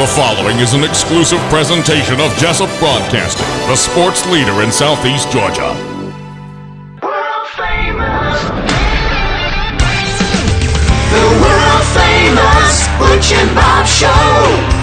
The following is an exclusive presentation of Jesup Broadcasting, the sports leader in Southeast Georgia. World famous. The world famous Butch and Bob Show.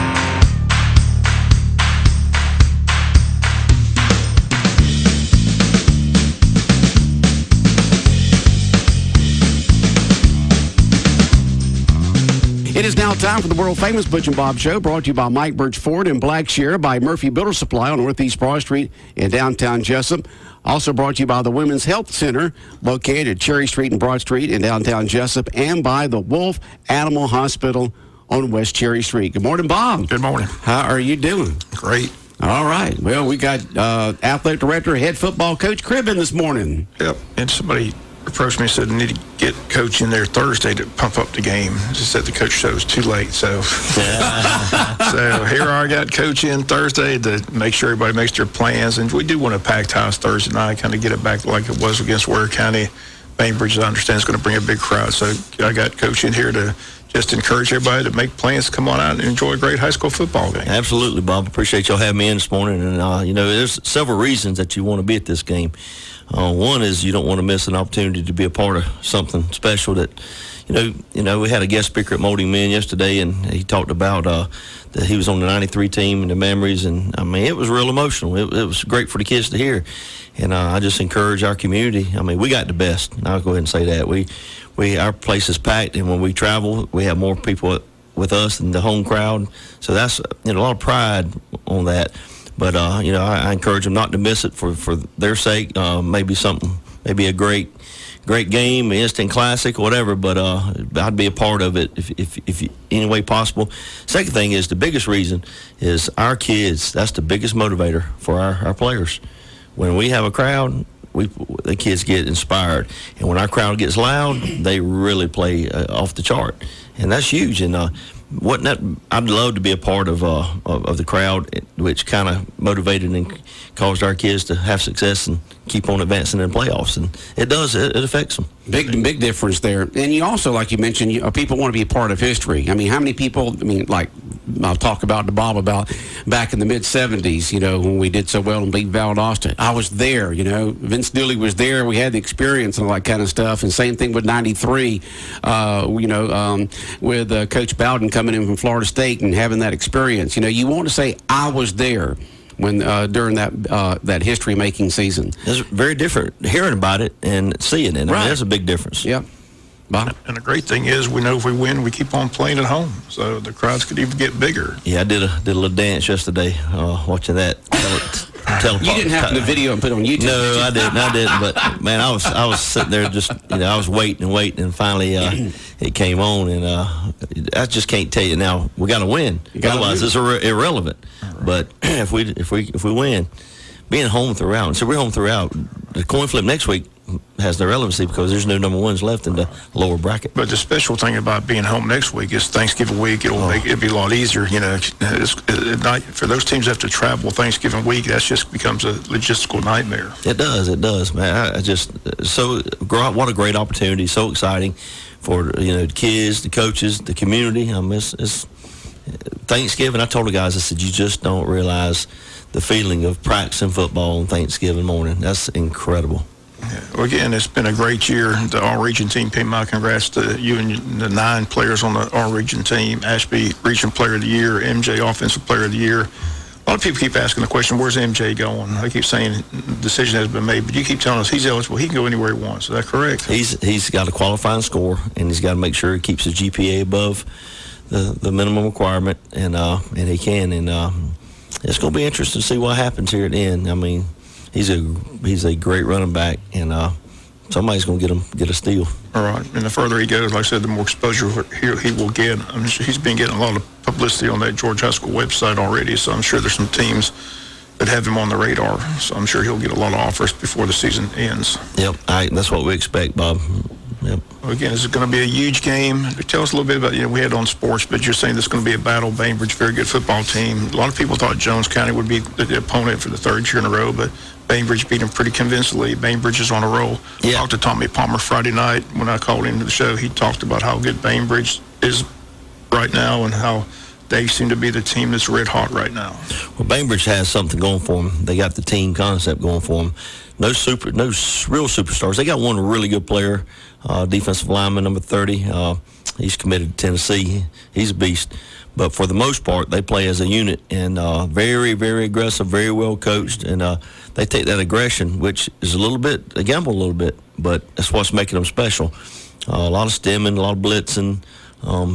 It is now time for the world-famous Butch and Bob Show, brought to you by Mike Birch Ford in Blackshear, by Murphy Builder Supply on Northeast Broad Street in downtown Jesup. Also brought to you by the Women's Health Center, located at Cherry Street and Broad Street in downtown Jesup, and by the Wolf Animal Hospital on West Cherry Street. Good morning, Bob. Good morning. How are you doing? Great. All right. Well, we got athletic director, head football coach Cribbin this morning. Yep. And somebody approached me and said, I need to get coach in there Thursday to pump up the game. Just said the coach said it was too late. So, so here I got coach in Thursday to make sure everybody makes their plans. And we do want a packed house Thursday night, kind of get it back like it was against Ware County. Bainbridge, I understand, is going to bring a big crowd. So I got coach in here to just encourage everybody to make plans to come on out and enjoy a great high school football game. Absolutely, Bob. Appreciate y'all having me in this morning. And, there's several reasons that you want to be at this game. One is you don't want to miss an opportunity to be a part of something special that, we had a guest speaker at Molding Men yesterday, and he talked about that he was on the 93 team and the memories. And, it was real emotional. It was great for the kids to hear. And I just encourage our community. We got the best. I'll go ahead and say that. Our place is packed, and when we travel, we have more people with us than the home crowd. So that's a lot of pride on that. But I encourage them not to miss it for their sake. Maybe a great game, instant classic, whatever. But I'd be a part of it if any way possible. Second thing is, the biggest reason is our kids. That's the biggest motivator for our players. When we have a crowd, the kids get inspired, and when our crowd gets loud, they really play off the chart, and that's huge. And I'd love to be a part of the crowd, which kind of motivated and caused our kids to have success and keep on advancing in playoffs. And it does. It affects them. Big difference there. And you also, like you mentioned, people want to be a part of history. How many people, like I'll talk about to Bob about back in the mid-'70s, when we did so well and beat Valdosta. I was there, Vince Dooley was there. We had the experience and all that kind of stuff. And same thing with 93, with Coach Bowden coming in from Florida State and having that experience. You want to say, I was there when during that history-making season. It's very different hearing about it and seeing it. Right. There's a big difference. Yep. Bob? And the great thing is, we know if we win, we keep on playing at home, so the crowds could even get bigger. Yeah, I did a little dance yesterday watching that. You didn't have the video and put it on YouTube. No, I didn't. But man, I was sitting there just I was waiting, and finally it came on, and I just can't tell you now. We got to win, otherwise it's irrelevant. Right. But if we win, being home throughout, so we're home throughout. The coin flip next week has the relevancy because there's no number ones left in the lower bracket. But the special thing about being home next week is Thanksgiving week. It'll be a lot easier. For those teams that have to travel Thanksgiving week, that just becomes a logistical nightmare. It does, man. What a great opportunity. So exciting for the kids, the coaches, the community. It's Thanksgiving. I told the guys, I said, you just don't realize the feeling of practicing football on Thanksgiving morning. That's incredible. Yeah. Well, again, it's been a great year. The All-Region team, pay my congrats to you and the 9 players on the All-Region team. Ashby, Region Player of the Year. MJ, Offensive Player of the Year. A lot of people keep asking the question, where's MJ going? I keep saying the decision has been made, but you keep telling us he's eligible. He can go anywhere he wants. Is that correct? He's got a qualifying score, and he's got to make sure he keeps his GPA above the minimum requirement, and he can. And it's going to be interesting to see what happens here at the end. He's a great running back, and somebody's going to get a steal. All right. And the further he goes, like I said, the more exposure he will get. He's been getting a lot of publicity on that George High School website already, so I'm sure there's some teams that have him on the radar. So I'm sure he'll get a lot of offers before the season ends. Yep. That's what we expect, Bob. Yep. Again, this is going to be a huge game. Tell us a little bit about, we had on sports, but you're saying this is going to be a battle. Bainbridge, very good football team. A lot of people thought Jones County would be the opponent for the 3rd year in a row, but Bainbridge beat them pretty convincingly. Bainbridge is on a roll. Yeah. I talked to Tommy Palmer Friday night when I called into the show. He talked about how good Bainbridge is right now and how they seem to be the team that's red hot right now. Well, Bainbridge has something going for them. They got the team concept going for them. No real superstars. They got one really good player, defensive lineman number 30. He's committed to Tennessee. He's a beast. But for the most part, they play as a unit and very, very aggressive, very well coached. And they take that aggression, which is a gamble a little bit, but that's what's making them special. A lot of stemming, a lot of blitzing,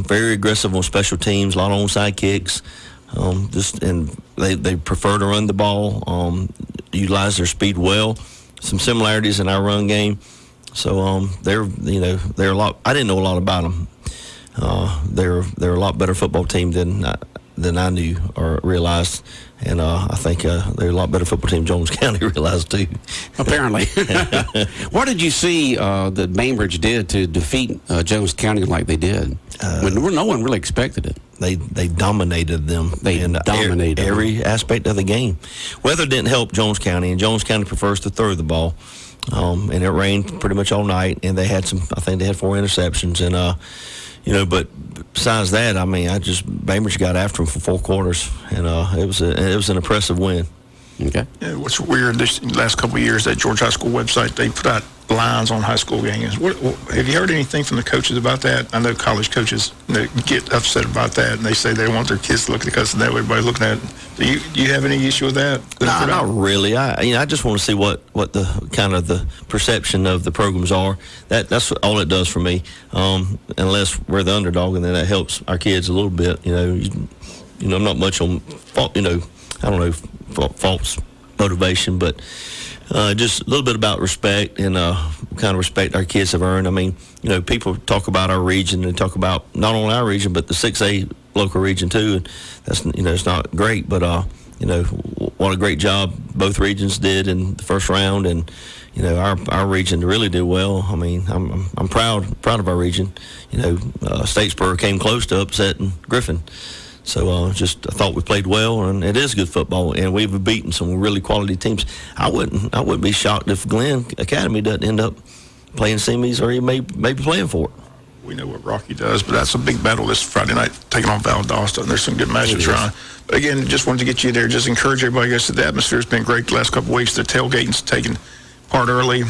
very aggressive on special teams, a lot of onside kicks. And they prefer to run the ball, utilize their speed well. Some similarities in our run game. So they're a lot. I didn't know a lot about them. They're a lot better football team than I knew or realized, and I think they're a lot better football team Jones County realized too. Apparently. What did you see that Bainbridge did to defeat Jones County like they did? When no one really expected it. They dominated them. They dominated every aspect of the game. Weather didn't help Jones County, and Jones County prefers to throw the ball. And it rained pretty much all night, and they had I think they had 4 interceptions, and but besides that, I mean, Bainbridge got after them for 4 quarters, and it was an impressive win. Okay. Yeah, what's weird this last couple of years, that George High School website, they put out lines on high school games. Have you heard anything from the coaches about that? I know college coaches get upset about that, and they say they want their kids to look at the cuss, and that way everybody looking at it. Do you have any issue with that? No, not really. I just want to see what the kind of the perception of the programs are. That's all it does for me. Unless we're the underdog, and then that helps our kids a little bit. I'm not much on fault. I don't know, false motivation, but just a little bit about respect and kind of respect our kids have earned. I mean, people talk about our region and talk about not only our region but the 6A local region too, and that's it's not great, but what a great job both regions did in the first round, and our region really did well. I mean, I'm proud of our region. Statesboro came close to upsetting Griffin. So I thought we played well, and it is good football, and we've beaten some really quality teams. I wouldn't be shocked if Glenn Academy doesn't end up playing semis, or he may be playing for it. We know what Rocky does, but that's a big battle this Friday night, taking on Valdosta, and there's some good matchups around. But again, just wanted to get you there, just encourage everybody. I guess the atmosphere has been great the last couple of weeks. The tailgating's taken part early.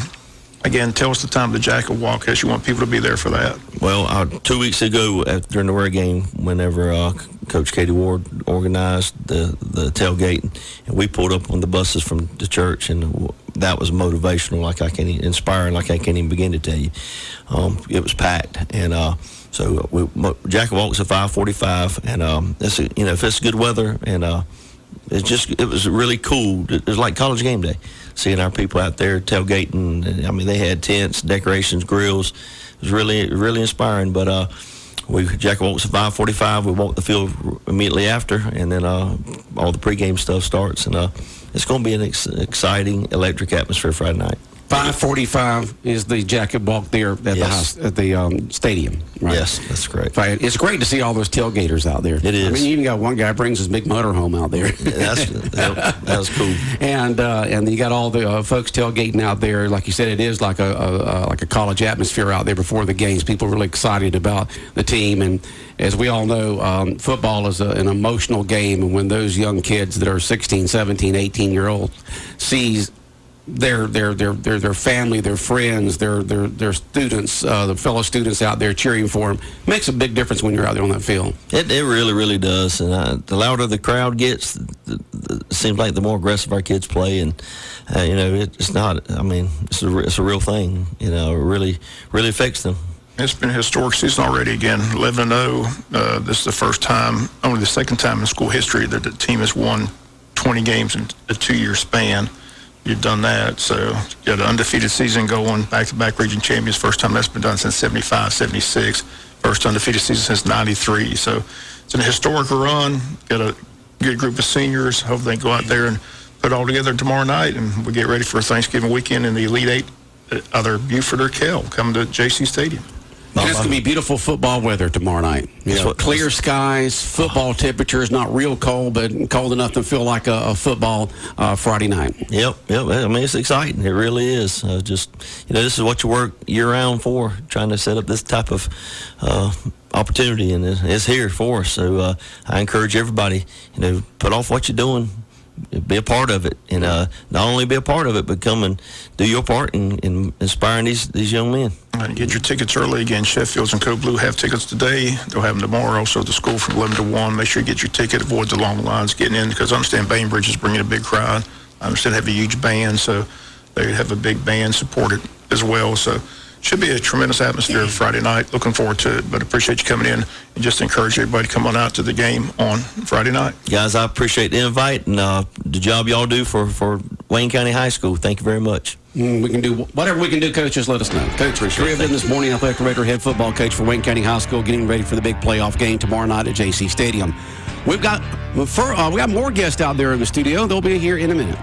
Again, tell us the time of the Jacket Walk, because you want people to be there for that. Well, 2 weeks ago during the Ware game, whenever Coach Katie Ward organized the tailgate, and we pulled up on the buses from the church, and that was motivational, inspiring, like I can't even begin to tell you. It was packed, and so Jacket Walk's at 5:45, and if it's good weather, and it was really cool. It was like college game day, seeing our people out there tailgating. I mean, they had tents, decorations, grills. It was really, really inspiring. But Jacket Walk's at 5:45. We walked the field immediately after, and then all the pregame stuff starts. And it's going to be an exciting, electric atmosphere Friday night. 5:45 is the Jacket Walk there at the stadium. Right? Yes, that's correct. It's great to see all those tailgaters out there. It is. I mean, you even got one guy brings his big motorhome out there. That was cool. And you got all the folks tailgating out there. Like you said, it is like a college atmosphere out there before the games. People are really excited about the team, and as we all know, football is an emotional game, and when those young kids that are 16, 17, 18-year-olds sees their family, their friends, their students, the fellow students out there cheering for them, makes a big difference when you're out there on that field. It really, really does. And the louder the crowd gets, it seems like the more aggressive our kids play. And it's not. I mean, it's a real thing. It really, really affects them. It's been a historic season already. Again, 11-0. This is the first time, only the second time in school history that the team has won 20 games in a 2-year span. You've done that, so you had an undefeated season going, back-to-back region champions. First time that's been done since 75, 76. First undefeated season since 93. So it's an historic run. Got a good group of seniors. Hope they go out there and put it all together tomorrow night, and we get ready for Thanksgiving weekend in the Elite Eight, either Buford or Kell, coming to JC Stadium. And it's going to be beautiful football weather tomorrow night. Clear skies, football temperatures, not real cold, but cold enough to feel like a football Friday night. Yep. I mean, it's exciting. It really is. This is what you work year-round for, trying to set up this type of opportunity, and it's here for us. So I encourage everybody, put off what you're doing, be a part of it, and not only be a part of it, but come and do your part in inspiring these young men. Get your tickets early. Again, Sheffield's and Code Blue have tickets today. They'll have them tomorrow. Also, the school from 11 to 1. Make sure you get your ticket. Avoid the long lines getting in, because I understand Bainbridge is bringing a big crowd. I understand they have a huge band, so they have a big band supported as well. So should be a tremendous atmosphere Friday night. Looking forward to it, but appreciate you coming in, and just encourage everybody to come on out to the game on Friday night. Guys, I appreciate the invite and the job y'all do for Wayne County High School. Thank you very much. We can do whatever we can do, Coach. Just let us know. Coach Riven this morning, athletic director, head football coach for Wayne County High School, getting ready for the big playoff game tomorrow night at JC Stadium. We got more guests out there in the studio. They'll be here in a minute.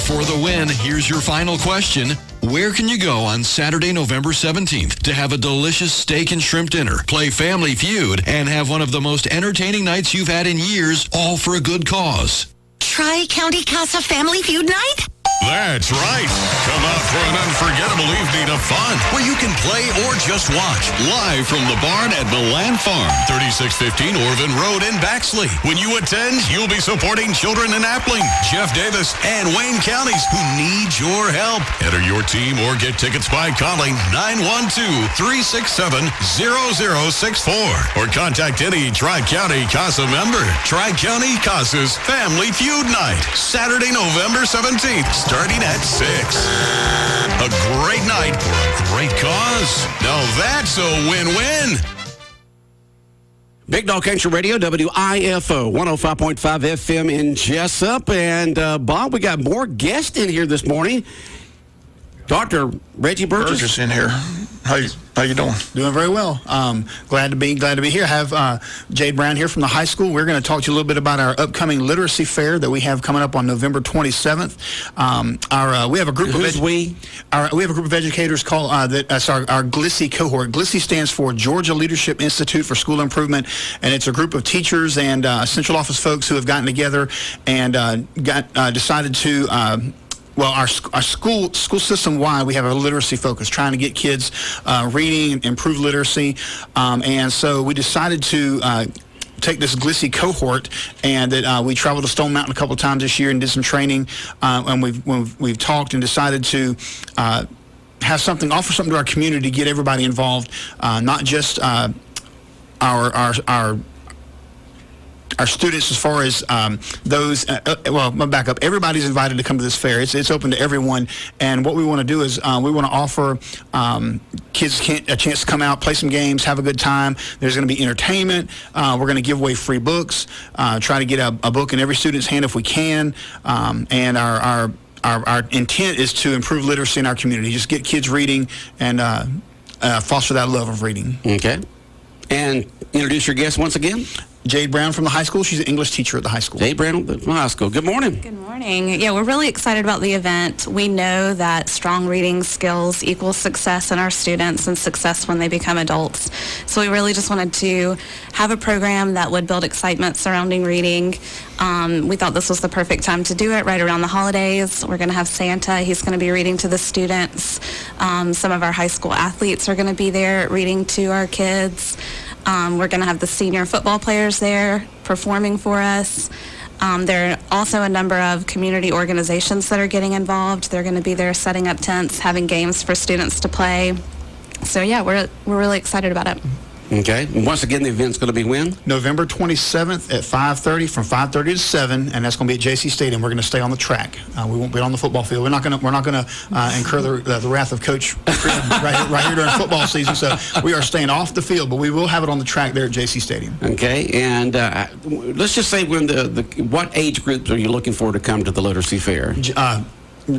For the win, here's your final question. Where can you go on Saturday, November 17th to have a delicious steak and shrimp dinner, play Family Feud, and have one of the most entertaining nights you've had in years, all for a good cause? Tri-County Casa Family Feud Night? That's right. Come out for an unforgettable evening of fun where you can play or just watch live from the barn at Milan Farm, 3615 Orvin Road in Baxley. When you attend, you'll be supporting children in Appling, Jeff Davis, and Wayne counties who need your help. Enter your team or get tickets by calling 912-367-0064 or contact any Tri-County Casa member. Tri-County Casa's Family Feud Night, Saturday, November 17th. Starting at 6. A great night for a great cause. Now that's a win-win. Big Dog Country Radio, WIFO, 105.5 FM in Jesup. And, Bob, we got more guests in here this morning. Dr. Reggie Burgess in here. How you doing? Doing very well. Glad to be here. I have Jade Brown here from the high school. We're going to talk to you a little bit about our upcoming literacy fair that we have coming up on November 27th. We have a group we have a group of educators called that's our GLISSI cohort. GLISSI stands for Georgia Leadership Institute for School Improvement, and it's a group of teachers and central office folks who have gotten together and decided to. Our school system-wide, we have a literacy focus, trying to get kids reading, improve literacy, and so we decided to take this GLISSI cohort, and that we traveled to Stone Mountain a couple of times this year and did some training, and we've talked and decided to offer something to our community, get everybody involved, not just our students, as far as those, I'll back up. Everybody's invited to come to this fair. It's open to everyone. And what we want to do is we want to offer kids a chance to come out, play some games, have a good time. There's going to be entertainment. We're going to give away free books, try to get a book in every student's hand if we can. And our intent is to improve literacy in our community, just get kids reading and foster that love of reading. Okay. And introduce your guest once again. Jade Brown from the high school. She's an English teacher at the high school. Jade Brown from the high school. Good morning. Good morning. Yeah, we're really excited about the event. We know that strong reading skills equals success in our students and success when they become adults. So we really just wanted to have a program that would build excitement surrounding reading. We thought this was the perfect time to do it, right around the holidays. We're going to have Santa. He's going to be reading to the students. Some of our high school athletes are going to be there reading to our kids. We're going to have the senior football players there performing for us. There are also a number of community organizations that are getting involved. They're going to be there setting up tents, having games for students to play. So, yeah, we're really excited about it. Okay. And once again, the event's going to be when? November 27th at 5:30, from 5:30 to 7, and that's going to be at JC Stadium. We're going to stay on the track. We won't be on the football field. We're not going to incur the wrath of Coach right here during football season. So we are staying off the field, but we will have it on the track there at JC Stadium. Okay. And let's just say, when what age groups are you looking for to come to the literacy fair?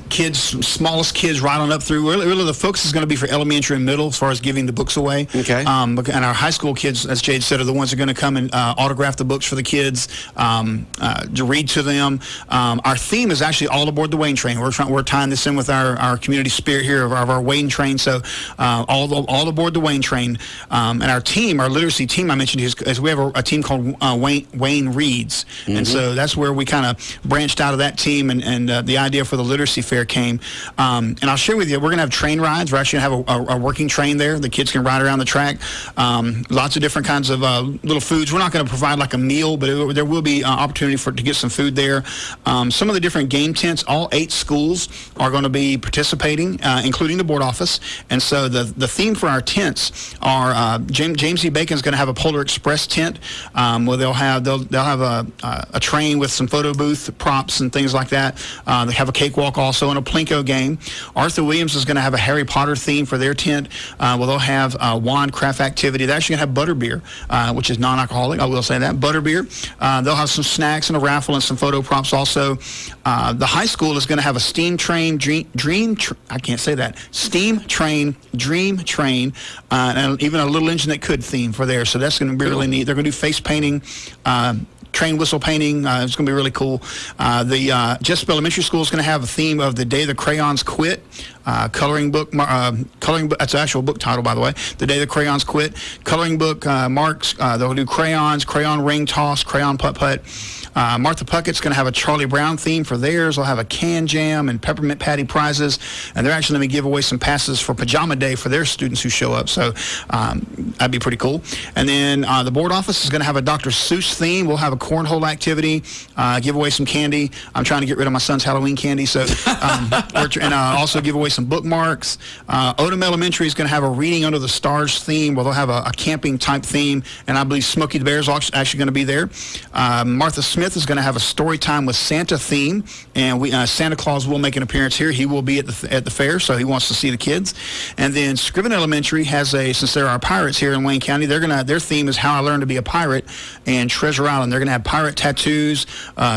kids, smallest kids right on up through. Really the focus is going to be for elementary and middle as far as giving the books away. Okay. And our high school kids, as Jade said, are the ones that are going to come and autograph the books for the kids, to read to them. Our theme is actually all aboard the Wayne train. We're tying this in with our community spirit here of our Wayne train. So all aboard the Wayne train. And our team, our literacy team I mentioned, is we have a team called Wayne Reads. Mm-hmm. And so that's where we kind of branched out of that team, and the idea for the literacy fair came. And I'll share with you, we're going to have train rides. We're actually going to have a working train there. The kids can ride around the track. Lots of different kinds of little foods. We're not going to provide like a meal, but there will be opportunity to get some food there. Some of the different game tents, all 8 schools are going to be participating, including the board office. And so the theme for our tents are James E. Bacon's going to have a Polar Express tent, where they'll have a train with some photo booth props and things like that. They have a cakewalk also and a Plinko game. Arthur Williams is going to have a Harry Potter theme for their tent, where they'll have a wand craft activity. They're actually going to have butterbeer, which is non-alcoholic. I will say that, butterbeer. They'll have some snacks and a raffle and some photo props also. The high school is going to have a steam train dream train, and even a little engine that could theme for there. So that's going to be really neat. They're going to do face painting, train whistle painting. It's going to be really cool. The Jesup Elementary School is going to have a theme of the day the crayons quit. Coloring book. That's an actual book title, by the way. The Day the Crayons Quit. Coloring book marks. They'll do crayons, crayon ring toss, crayon putt-putt. Martha Puckett's going to have a Charlie Brown theme for theirs. They'll have a can jam and peppermint patty prizes, and they're actually going to give away some passes for Pajama Day for their students who show up. So that'd be pretty cool. And then the board office is going to have a Dr. Seuss theme. We'll have a cornhole activity, give away some candy. I'm trying to get rid of my son's Halloween candy, so and also give away some bookmarks. Odom Elementary is going to have a Reading Under the Stars theme, where they'll have a camping type theme, and I believe Smokey the Bear is actually going to be there. Martha Smith is going to have a story time with Santa theme, and Santa Claus will make an appearance here. He will be at the fair, so he wants to see the kids. And then Scriven Elementary has since there are pirates here in Wayne County, their theme is How I Learned to Be a Pirate and Treasure Island. They're going to have pirate tattoos,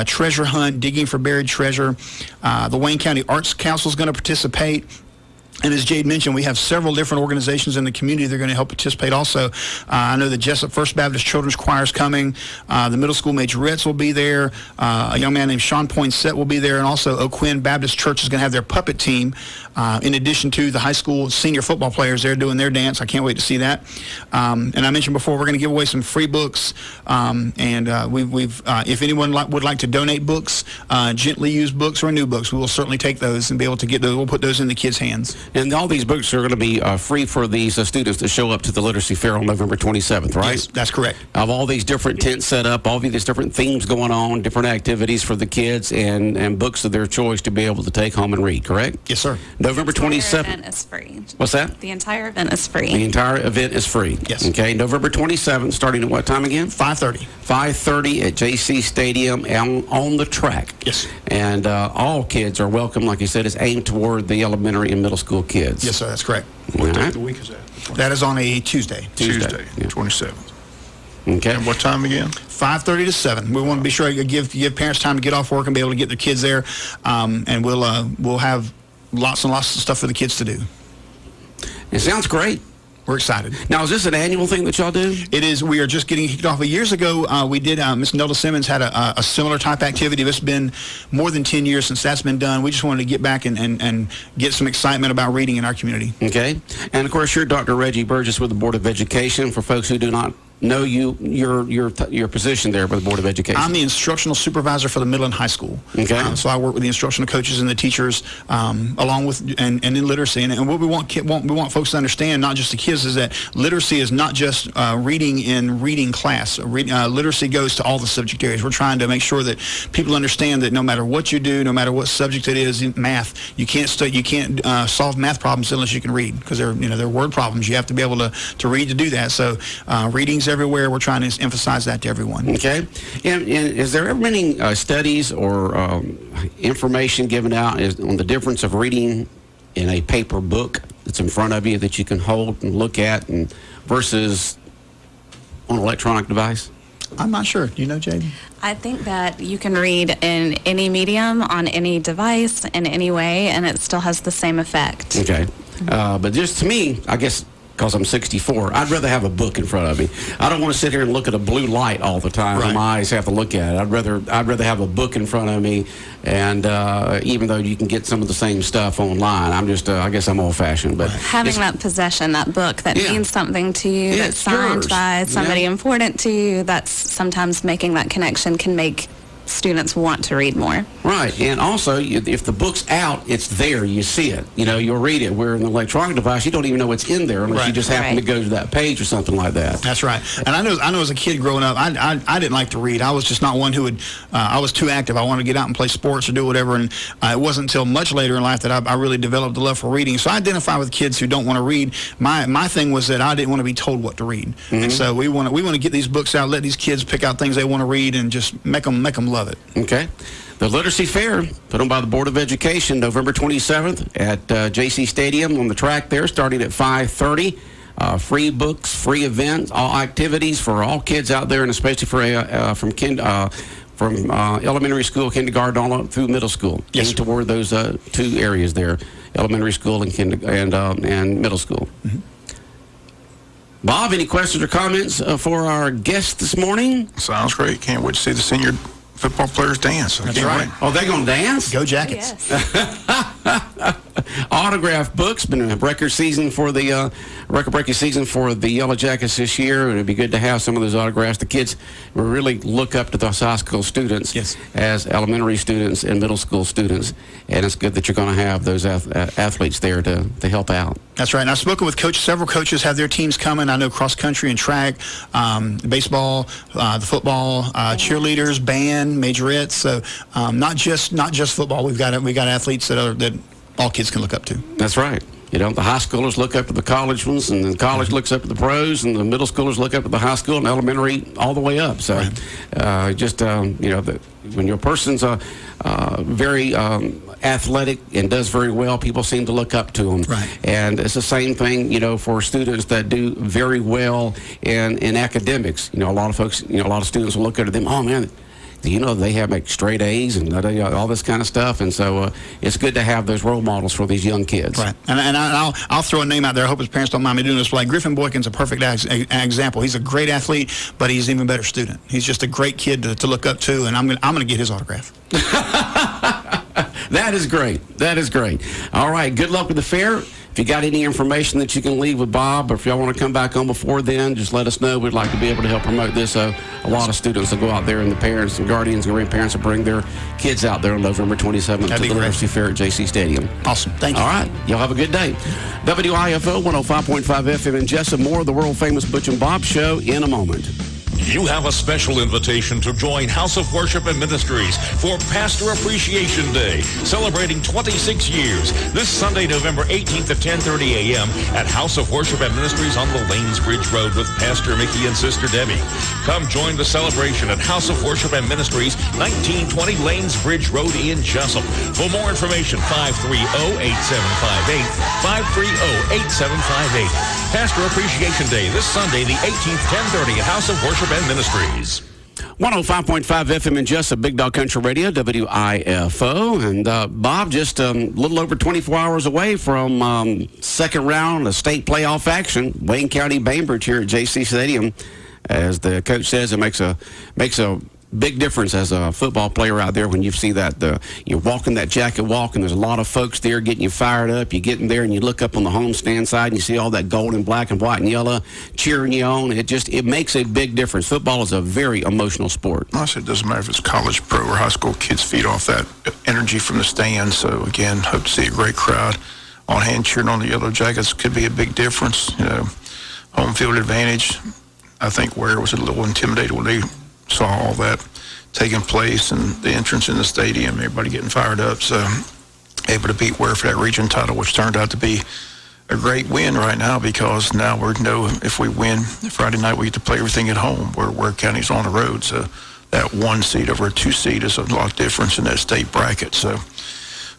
treasure hunt, digging for buried treasure. The Wayne County Arts Council is going to participate. And as Jade mentioned, we have several different organizations in the community that are going to help participate also. I know the Jesup First Baptist Children's Choir is coming. The middle school majorettes will be there. A young man named Sean Poinsett will be there. And also Eau Quinn Baptist Church is going to have their puppet team, in addition to the high school senior football players. They're doing their dance. I can't wait to see that. And I mentioned before, we're going to give away some free books. If anyone would like to donate books, gently used books or new books, we will certainly take those and be able to get those. We'll put those in the kids' hands. And all these books are going to be free for these students that show up to the Literacy Fair on November 27th, right? Yes, that's correct. Of all these different tents set up, all these different themes going on, different activities for the kids, and books of their choice to be able to take home and read, correct? Yes, sir. November 27th. The entire event is free. What's that? The entire event is free. The entire event is free. Yes. Okay, November 27th, starting at what time again? 5:30. 5:30 at JC Stadium on the track. Yes. And all kids are welcome. Like you said, it's aimed toward the elementary and middle school kids. Yes, sir, that's correct. What day All of the right. week is that? That is on a Tuesday. Tuesday, Yeah. 27th. Okay. And what time again? 5:30 to 7. We want to be sure to give parents time to get off work and be able to get their kids there, and we'll have lots and lots of stuff for the kids to do. It sounds great. We're excited. Now, is this an annual thing that y'all do? It is. We are just getting kicked off. But years ago, we did. Miss Nelda Simmons had a similar type activity. It's been more than 10 years since that's been done. We just wanted to get back and get some excitement about reading in our community. Okay. And, of course, you're Dr. Reggie Burgess with the Board of Education. For folks who do not know you, your position there with the Board of Education. I'm the instructional supervisor for the middle and high school. Okay. So I work with the instructional coaches and the teachers, along with and in literacy. And what we want folks to understand, not just the kids, is that literacy is not just reading in reading class. Literacy goes to all the subject areas. We're trying to make sure that people understand that no matter what you do, no matter what subject it is in math, you can't solve math problems unless you can read, because they're word problems. You have to be able to read to do that. So reading's everywhere. We're trying to emphasize that to everyone. Okay. And is there ever any studies or information given out on the difference of reading in a paper book that's in front of you that you can hold and look at versus on an electronic device? I'm not sure. Do you know, Jade? I think that you can read in any medium, on any device, in any way, and it still has the same effect. Okay. But just to me, I guess, because I'm 64, I'd rather have a book in front of me. I don't want to sit here and look at a blue light all the time. Right. My eyes have to look at it. I'd rather have a book in front of me, and even though you can get some of the same stuff online, I'm just, I guess I'm old-fashioned. But Having that possession, that book that Yeah. means something to you, Yeah, that's it's signed yours. by somebody Yeah. important to you, that's sometimes making that connection can make students want to read more. Right, and also, if the book's out, it's there. You see it. You'll read it. Where in the electronic device, you don't even know what's in there unless you Right. just happen to go to that page or something like that. That's right. And I know as a kid growing up, I didn't like to read. I was just not one who would, I was too active. I wanted to get out and play sports or do whatever. And it wasn't until much later in life that I really developed a love for reading. So I identify with kids who don't want to read. My thing was that I didn't want to be told what to read. And so we want to get these books out, let these kids pick out things they want to read, and just make them love it. Okay. The Literacy Fair, put on by the Board of Education, November 27th at JC Stadium on the track there, starting at 5:30. Free books, free events, all activities for all kids out there, and especially for from elementary school, kindergarten, all up through middle school. Yes, Aim toward those two areas there, elementary school and middle school. Mm-hmm. Bob, any questions or comments for our guest this morning? Sounds great. Can't wait to see the senior football players dance. That's right. Oh, they gonna dance? Go Jackets. Yes. Autograph books. Been a record season for the record-breaking season for the Yellow Jackets this year, and it'd be good to have some of those autographs. The kids will really look up to those high school students Yes. as elementary students and middle school students, and it's good that you're going to have those athletes there to help out. That's right. And I've spoken with several coaches have their teams coming. I know cross country and track, baseball, the football, cheerleaders, band, majorettes. So not just football. We've got athletes that all kids can look up to. That's right. The high schoolers look up to the college ones, and the college looks up to the pros, and the middle schoolers look up to the high school, and elementary all the way up. So, when your person's very athletic and does very well, people seem to look up to them. Right. And it's the same thing, for students that do very well in academics. A lot of folks, a lot of students will look at them, oh man, they have straight A's and all this kind of stuff, and so it's good to have those role models for these young kids. Right, and I'll throw a name out there. I hope his parents don't mind me doing this. Like Griffin Boykin's a perfect example. He's a great athlete, but he's an even better student. He's just a great kid to look up to, and I'm gonna get his autograph. That is great. That is great. All right, good luck with the fair. If you got any information that you can leave with Bob, or if y'all want to come back on before then, just let us know. We'd like to be able to help promote this. A lot of students will go out there, and the parents and guardians and grandparents will bring their kids out there on November 27th to the Literacy Fair at JC Stadium. Awesome. Thank you. All right. Y'all have a good day. WIFO 105.5 FM in Jesup. More of the world-famous Butch and Bob Show in a moment. You have a special invitation to join House of Worship and Ministries for Pastor Appreciation Day, celebrating 26 years, this Sunday, November 18th at 10:30 a.m. at House of Worship and Ministries on the Lanesbridge Road with Pastor Mickey and Sister Debbie. Come join the celebration at House of Worship and Ministries, 1920 Lanesbridge Road in Jesup. For more information, 530-8758, 530-8758. Pastor Appreciation Day, this Sunday, the 18th, 10:30 at House of Worship and Ministries. 105.5 FM in Jesup, Big Dog Country Radio, WIFO. And Bob, just a little over 24 hours away from second round of state playoff action, Wayne County Bainbridge here at JC Stadium. As the coach says, it makes a big difference as a football player out there when you see that you're walking that jacket walk, and there's a lot of folks there getting you fired up. You get in there and you look up on the homestand side and you see all that gold and black and white and yellow cheering you on. It makes a big difference. Football is a very emotional sport. Honestly, it doesn't matter if it's college, pro, or high school. Kids feed off that energy from the stands. So again, hope to see a great crowd on hand cheering on the Yellow Jackets. Could be a big difference. Home field advantage. I think Ware was a little intimidated when they saw all that taking place and the entrance in the stadium, everybody getting fired up. So able to beat Ware for that region title, which turned out to be a great win right now, because now we know if we win Friday night, we get to play everything at home, where Ware County's on the road. So that 1 seed over a 2 seed is a lot difference in that state bracket. So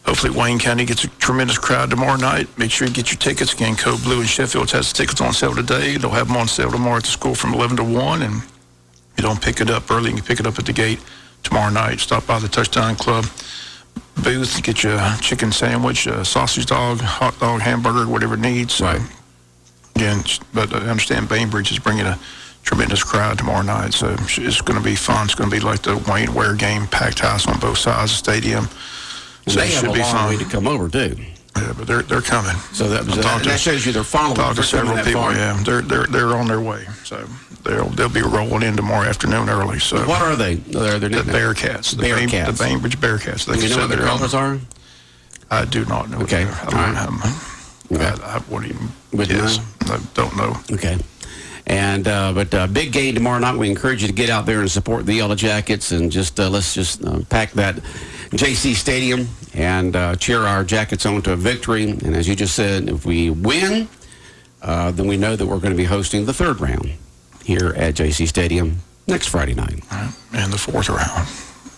hopefully Wayne County gets a tremendous crowd tomorrow night. Make sure you get your tickets. Again, Code Blue and Sheffield has tickets on sale today. They'll have them on sale tomorrow at the school from 11 to 1. And you don't pick it up early, you can pick it up at the gate tomorrow night. Stop by the Touchdown Club booth, get you a chicken sandwich, a sausage dog, hot dog, hamburger, whatever it needs. Right. Again, but I understand Bainbridge is bringing a tremendous crowd tomorrow night, so it's going to be fun. It's going to be like the Wayne Ware game, packed house on both sides of the stadium. So they have a long way to come over, too. Yeah, but they're coming. So that shows you they're following. Talk to several people. Far. Yeah, they're on their way. So they'll be rolling in tomorrow afternoon early. So what are they? They're the Bearcats. The Bainbridge Bearcats. Do you know what their colors are? I do not know. Okay. I wouldn't even guess. I don't know. Okay. And but big game tomorrow night. We encourage you to get out there and support the Yellow Jackets, and just let's just pack that JC Stadium and cheer our Jackets on to a victory. And as you just said, if we win, then we know that we're going to be hosting the third round here at JC Stadium next Friday night. And the fourth round.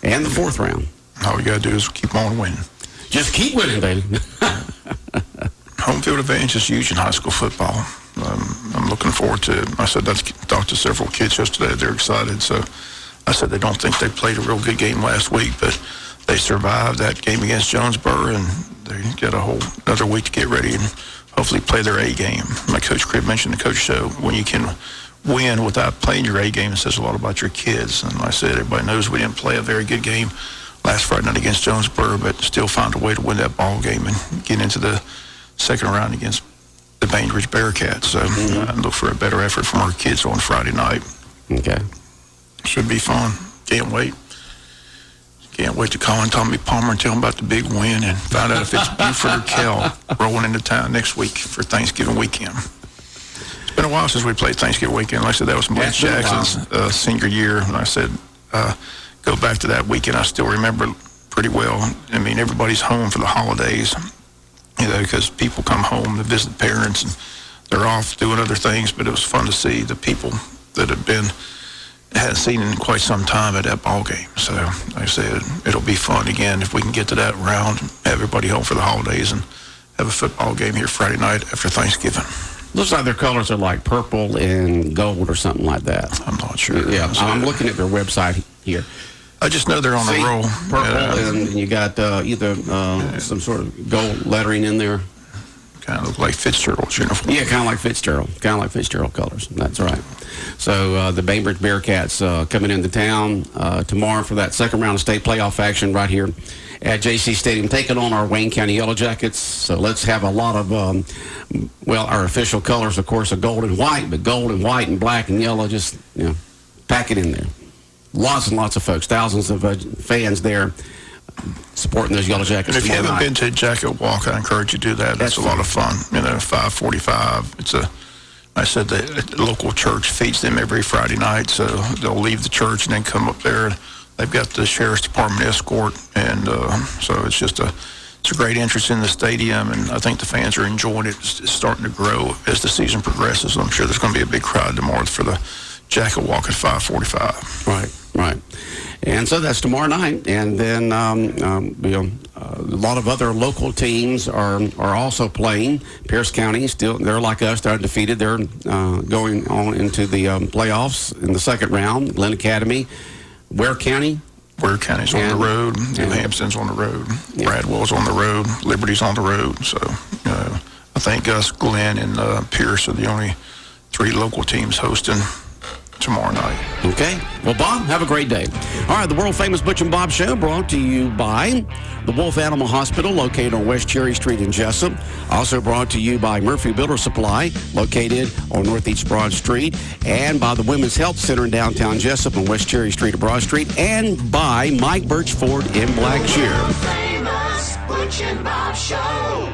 And the fourth round. All you got to do is keep on winning. Just keep winning, baby. Home field advantage is huge in high school football. I'm looking forward to it. I said, I talked to several kids yesterday. They're excited. So I said they don't think they played a real good game last week, but they survived that game against Jonesboro, and they got a whole another week to get ready and hopefully play their A game. Like Coach Cribb mentioned in the Coach Show, when you can win without playing your A game, it says a lot about your kids. And like I said, everybody knows we didn't play a very good game last Friday night against Jonesboro, but still found a way to win that ball game and get into the second round against the Bainbridge Bearcats. So I look for a better effort from our kids on Friday night. Okay. Should be fun. Can't wait. Can't wait to call in Tommy Palmer and tell him about the big win and find out if it's Buford or Kell rolling into town next week for Thanksgiving weekend. It's been a while since we played Thanksgiving weekend. Like I said, that was Blake Jackson's senior year. And I said, go back to that weekend. I still remember pretty well. I mean, everybody's home for the holidays, you know, because people come home to visit parents and they're off doing other things. But it was fun to see the people that hadn't seen in quite some time at that ball game. So, like I said, it'll be fun again if we can get to that round, have everybody home for the holidays, and have a football game here Friday night after Thanksgiving. Looks like their colors are like purple and gold or something like that. I'm not sure. Yeah, I'm looking at their website here. I just know they're on a roll. Purple, and you got either some sort of gold lettering in there. Kind of look like Fitzgerald's uniform. Yeah, kind of like Fitzgerald colors. That's right. So the Bainbridge Bearcats coming into town tomorrow for that second round of state playoff action right here at JC Stadium, taking on our Wayne County Yellow Jackets. So let's have a lot of, our official colors, of course, are gold and white, but gold and white and black and yellow, just, pack it in there. Lots and lots of folks, thousands of fans there supporting those Yellow Jackets. And if you haven't been to a Jacket Walk, I encourage you to do that. That's a lot of fun. 5:45. I said the local church feeds them every Friday night, so they'll leave the church and then come up there. They've got the Sheriff's Department escort, and so it's just it's a great interest in the stadium, and I think the fans are enjoying it. It's starting to grow as the season progresses. I'm sure there's going to be a big crowd tomorrow for the Jacket Walk at 5:45. Right. And so that's tomorrow night. And then a lot of other local teams are also playing. Pierce County, still, they're like us. They're undefeated. They're going on into the playoffs in the second round. Glen Academy, Ware County. Ware County's on the road. New Hampton's on the road. Yeah. Bradwell's on the road. Liberty's on the road. So I think us, Glen, and Pierce are the only three local teams hosting tomorrow night. Okay. Well, Bob, have a great day. All right, the world-famous Butch and Bob Show brought to you by the Wolf Animal Hospital, located on West Cherry Street in Jesup. Also brought to you by Murphy Builder Supply, located on Northeast Broad Street, and by the Women's Health Center in downtown Jesup on West Cherry Street and Broad Street, and by Mike Birch Ford in Blackshear. Famous Butch and Bob Show.